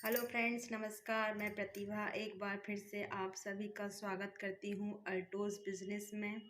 Hello friends, नमस्कार। मैं प्रतिभा एक बार फिर से आप सभी का स्वागत करती हूँ अल्टोज़ बिज़नेस में।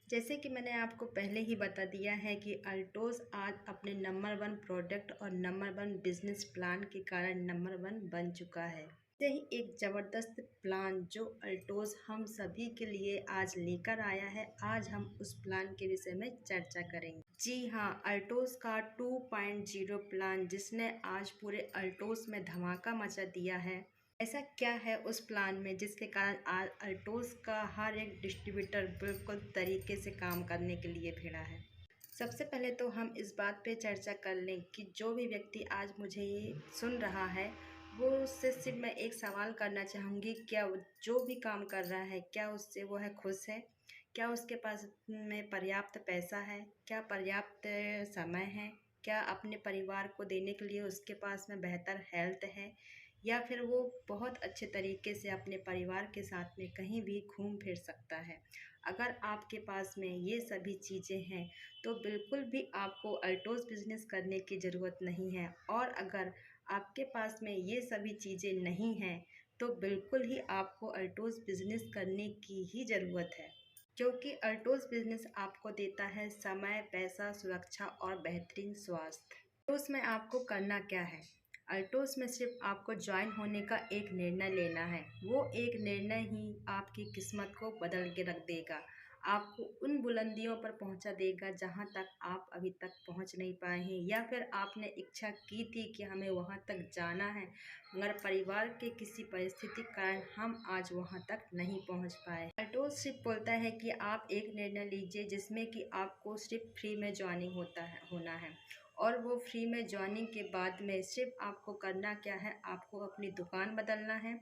जैसे कि मैंने आपको पहले ही बता दिया है कि अल्टोज़ आज अपने नंबर वन प्रोडक्ट और नंबर वन बिजनेस प्लान के कारण नंबर वन बन चुका है। यही एक ज़बरदस्त प्लान जो अल्टोज़ हम सभी के लिए आज लेकर आया है, आज हम उस प्लान के विषय में चर्चा करेंगे। जी हाँ, अल्टोज़ का 2.0 प्लान जिसने आज पूरे अल्टोज़ में धमाका मचा दिया है। ऐसा क्या है उस प्लान में जिसके कारण आज अल्टोज़ का हर एक डिस्ट्रीब्यूटर बिल्कुल तरीके से काम करने के लिए भिड़ा है। सबसे पहले तो हम इस बात पे चर्चा कर लें कि जो भी व्यक्ति आज मुझे ये सुन रहा है, वो उससे सिर्फ मैं एक सवाल करना चाहूँगी, क्या वो जो भी काम कर रहा है, क्या उससे वो है खुश है? क्या उसके पास में पर्याप्त पैसा है? क्या पर्याप्त समय है? क्या अपने परिवार को देने के लिए उसके पास में बेहतर हेल्थ है? या फिर वो बहुत अच्छे तरीके से अपने परिवार के साथ में कहीं भी घूम फिर सकता है? अगर आपके पास में ये सभी चीज़ें हैं, तो बिल्कुल भी आपको अल्टोज़ बिज़नेस करने की ज़रूरत नहीं है। और अगर आपके पास में ये सभी चीज़ें नहीं हैं, तो बिल्कुल ही आपको अल्टोज़ बिज़नेस करने की ही ज़रूरत है, क्योंकि अल्टोज़ बिज़नेस आपको देता है समय, पैसा, सुरक्षा और बेहतरीन स्वास्थ्य। तो उसमें आपको करना क्या है? अल्टोज़ में सिर्फ आपको ज्वाइन होने का एक निर्णय लेना है। वो एक निर्णय ही आपकी किस्मत को बदल के रख देगा। आपको उन बुलंदियों पर पहुंचा देगा जहां तक आप अभी तक पहुंच नहीं पाए हैं, या फिर आपने इच्छा की थी कि हमें वहां तक जाना है, मगर परिवार के किसी परिस्थिति के कारण हम आज वहां तक नहीं पहुंच पाए। अल्टोज़ सिर्फ बोलता है कि आप एक निर्णय लीजिए जिसमें कि आपको सिर्फ फ्री में ज्वाइनिंग होना है। और वो फ्री में ज्वाइनिंग के बाद में सिर्फ आपको करना क्या है, आपको अपनी दुकान बदलना है।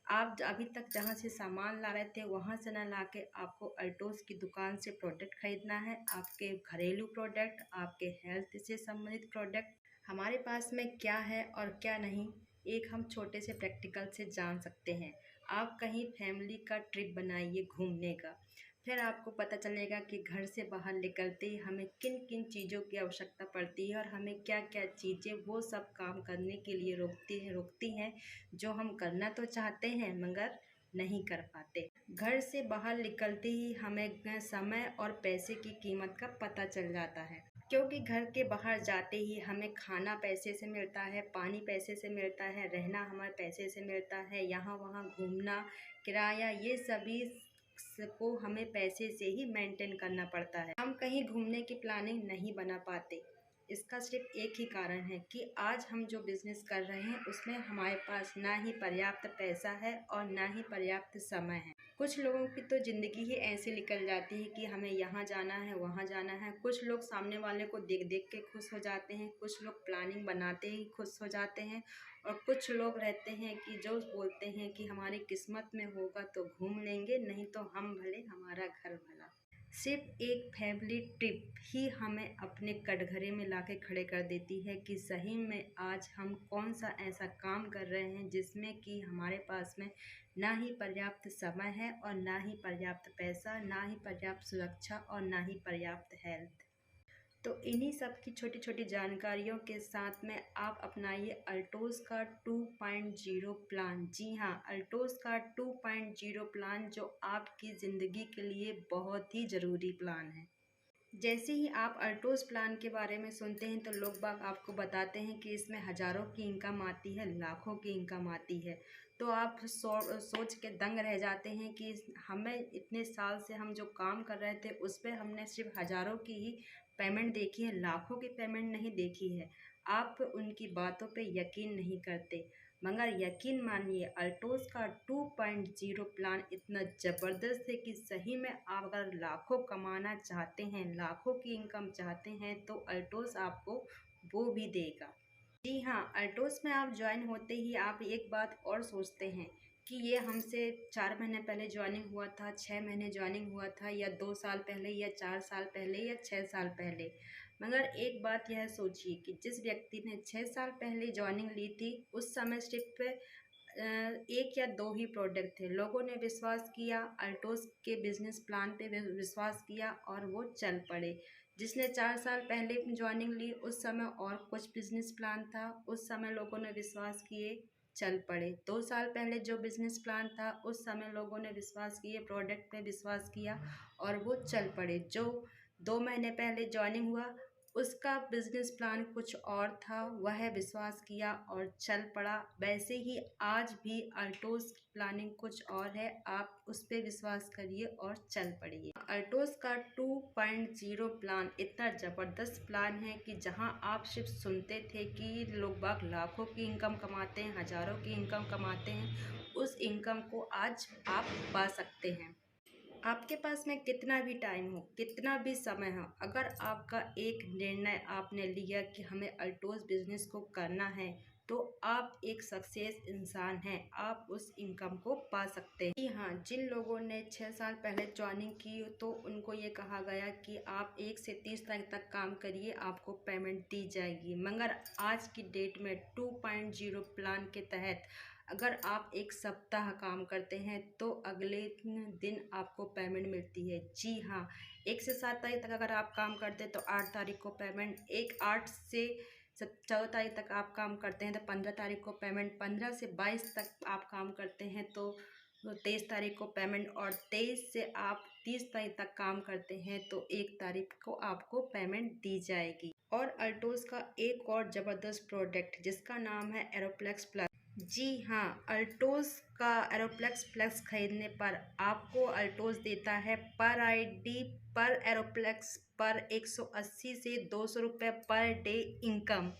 आप अभी तक जहाँ से सामान ला रहे थे वहाँ से ना ला के आपको अल्टोज़ की दुकान से प्रोडक्ट खरीदना है। आपके घरेलू प्रोडक्ट, आपके हेल्थ से संबंधित प्रोडक्ट। हमारे पास में क्या है और क्या नहीं, एक हम छोटे से प्रैक्टिकल से जान सकते हैं। आप कहीं फैमिली का ट्रिप बनाइए घूमने का, फिर आपको पता चलेगा कि घर से बाहर निकलते ही हमें किन किन चीज़ों की आवश्यकता पड़ती है और हमें क्या क्या चीज़ें वो सब काम करने के लिए रोकती हैं, जो हम करना तो चाहते हैं मगर नहीं कर पाते। घर से बाहर निकलते ही हमें समय और पैसे की कीमत का पता चल जाता है, क्योंकि घर के बाहर जाते ही हमें खाना पैसे से मिलता है, पानी पैसे से मिलता है, रहना हमारे पैसे से मिलता है, यहाँ वहाँ घूमना, किराया, ये सभी को हमें पैसे से ही मेंटेन करना पड़ता है। हम कहीं घूमने की प्लानिंग नहीं बना पाते। इसका सिर्फ एक ही कारण है कि आज हम जो बिज़नेस कर रहे हैं उसमें हमारे पास ना ही पर्याप्त पैसा है और ना ही पर्याप्त समय है। कुछ लोगों की तो ज़िंदगी ही ऐसे निकल जाती है कि हमें यहाँ जाना है, वहाँ जाना है। कुछ लोग सामने वाले को देख देख के खुश हो जाते हैं, कुछ लोग प्लानिंग बनाते ही खुश हो जाते हैं, और कुछ लोग रहते हैं कि जो बोलते हैं कि हमारी किस्मत में होगा तो घूम लेंगे, नहीं तो हम भले हमारा घर भला। सिर्फ एक फैमिली ट्रिप ही हमें अपने कटघरे में लाके खड़े कर देती है कि सही में आज हम कौन सा ऐसा काम कर रहे हैं जिसमें कि हमारे पास में ना ही पर्याप्त समय है और ना ही पर्याप्त पैसा, ना ही पर्याप्त सुरक्षा और ना ही पर्याप्त हेल्थ। तो इन्हीं सब की छोटी छोटी जानकारियों के साथ में आप अपनाइए अल्टोज़ का 2.0 प्लान। जी हाँ, अल्टोज़ का 2.0 प्लान जो आपकी ज़िंदगी के लिए बहुत ही ज़रूरी प्लान है। जैसे ही आप अल्टोज़ प्लान के बारे में सुनते हैं तो लोग बाग आपको बताते हैं कि इसमें हज़ारों की इनकम आती है, लाखों की इनकम आती है। तो आप सोच के दंग रह जाते हैं कि हमें इतने साल से हम जो काम कर रहे थे उस पे हमने सिर्फ हज़ारों की ही पेमेंट देखी है, लाखों की पेमेंट नहीं देखी है। आप उनकी बातों पे यकीन नहीं करते, मगर यकीन मानिए अल्टोज़ का 2.0 प्लान इतना ज़बरदस्त है कि सही में आप अगर लाखों कमाना चाहते हैं, लाखों की इनकम चाहते हैं, तो अल्टोज़ आपको वो भी देगा। जी हाँ, अल्टोज़ में आप ज्वाइन होते ही आप एक बात और सोचते हैं कि ये हमसे 4 महीने पहले ज्वाइनिंग हुआ था, 6 महीने ज्वाइनिंग हुआ था, या 2 साल पहले, या 4 साल पहले, या 6 साल पहले। मगर एक बात यह सोचिए कि जिस व्यक्ति ने 6 साल पहले ज्वाइनिंग ली थी, उस समय सिर्फ 1 या 2 ही प्रोडक्ट थे। लोगों ने विश्वास किया, अल्टोज़ के बिज़नेस प्लान पे विश्वास किया और वो चल पड़े। जिसने 4 साल पहले ज्वाइनिंग ली उस समय और कुछ बिजनेस प्लान था, उस समय लोगों ने विश्वास किए, चल पड़े। 2 साल पहले जो बिजनेस प्लान था उस समय लोगों ने विश्वास किए, प्रोडक्ट पे विश्वास किया और वो चल पड़े। जो 2 महीने पहले ज्वाइनिंग हुआ उसका बिजनेस प्लान कुछ और था, वह विश्वास किया और चल पड़ा। वैसे ही आज भी अल्टोस प्लानिंग कुछ और है, आप उस पर विश्वास करिए और चल पड़िए। अल्टोस का 2.0 प्लान इतना ज़बरदस्त प्लान है कि जहां आप सिर्फ सुनते थे कि लोग बाग लाखों की इनकम कमाते हैं, हज़ारों की इनकम कमाते हैं, उस इनकम को आज आप पा सकते हैं। आपके पास में कितना भी टाइम हो, कितना भी समय हो, अगर आपका एक निर्णय आपने लिया कि हमें अल्टोस बिजनेस को करना है तो आप एक सक्सेस इंसान हैं, आप उस इनकम को पा सकते हैं। जी हाँ, जिन लोगों ने 6 साल पहले ज्वाइनिंग की तो उनको ये कहा गया कि आप 1 से 30 तारीख तक काम करिए, आपको पेमेंट दी जाएगी। मगर आज की डेट में 2.0 प्लान के तहत अगर आप 1 सप्ताह काम करते हैं तो अगले दिन आपको पेमेंट मिलती है। जी हाँ, 1 से 7 तारीख तक अगर आप काम करते हैं तो 8 तारीख को पेमेंट, 8 से 14 तारीख तक आप काम करते हैं तो 15 तारीख को पेमेंट, 15 से 22 तक आप काम करते हैं तो 23 तारीख को पेमेंट, और 23 से आप 30 तारीख तक काम करते हैं तो 1 तारीख को आपको पेमेंट दी जाएगी। और अल्टोस का एक और ज़बरदस्त प्रोडक्ट जिसका नाम है एरोप्लेक्स प्लस। जी हाँ, अल्टोस का एरोप्लेक्स प्लस खरीदने पर आपको अल्टोस देता है पर आईडी पर एरोप्लेक्स पर 180 से 200 रुपये पर डे इनकम।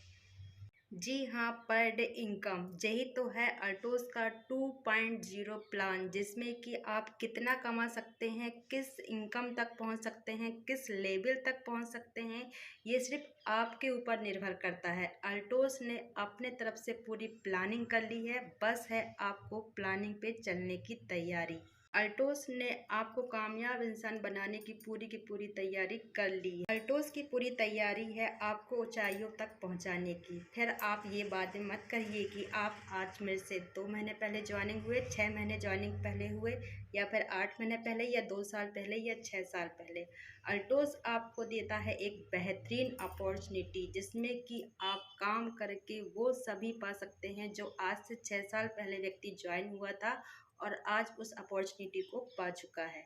जी हाँ, पर डे इनकम। यही तो है अल्टोस का 2.0 प्लान, जिसमें कि आप कितना कमा सकते हैं, किस इनकम तक पहुंच सकते हैं, किस लेवल तक पहुंच सकते हैं, ये सिर्फ आपके ऊपर निर्भर करता है। अल्टोस ने अपने तरफ से पूरी प्लानिंग कर ली है, बस है आपको प्लानिंग पे चलने की तैयारी। अल्टोस ने आपको कामयाब इंसान बनाने की पूरी तैयारी कर ली है। अल्टोस की पूरी तैयारी है आपको ऊंचाइयों तक पहुंचाने की। फिर आप ये बातें मत कहिए कि आप आज मेरे से 2 महीने पहले ज्वाइनिंग हुए, 6 महीने ज्वाइनिंग पहले हुए, या फिर 8 महीने पहले, या 2 साल पहले, या 6 साल पहले। अल्टोस आपको देता है एक बेहतरीन अपॉर्चुनिटी जिसमें कि आप काम करके वो सभी पा सकते हैं जो आज से 6 साल पहले व्यक्ति ज्वाइन हुआ था और आज उस अपॉर्चुनिटी को पा चुका है।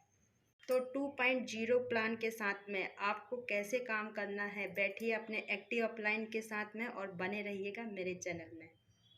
तो 2.0 प्लान के साथ में आपको कैसे काम करना है, बैठिए अपने एक्टिव अपलाइन के साथ में और बने रहिएगा मेरे चैनल में।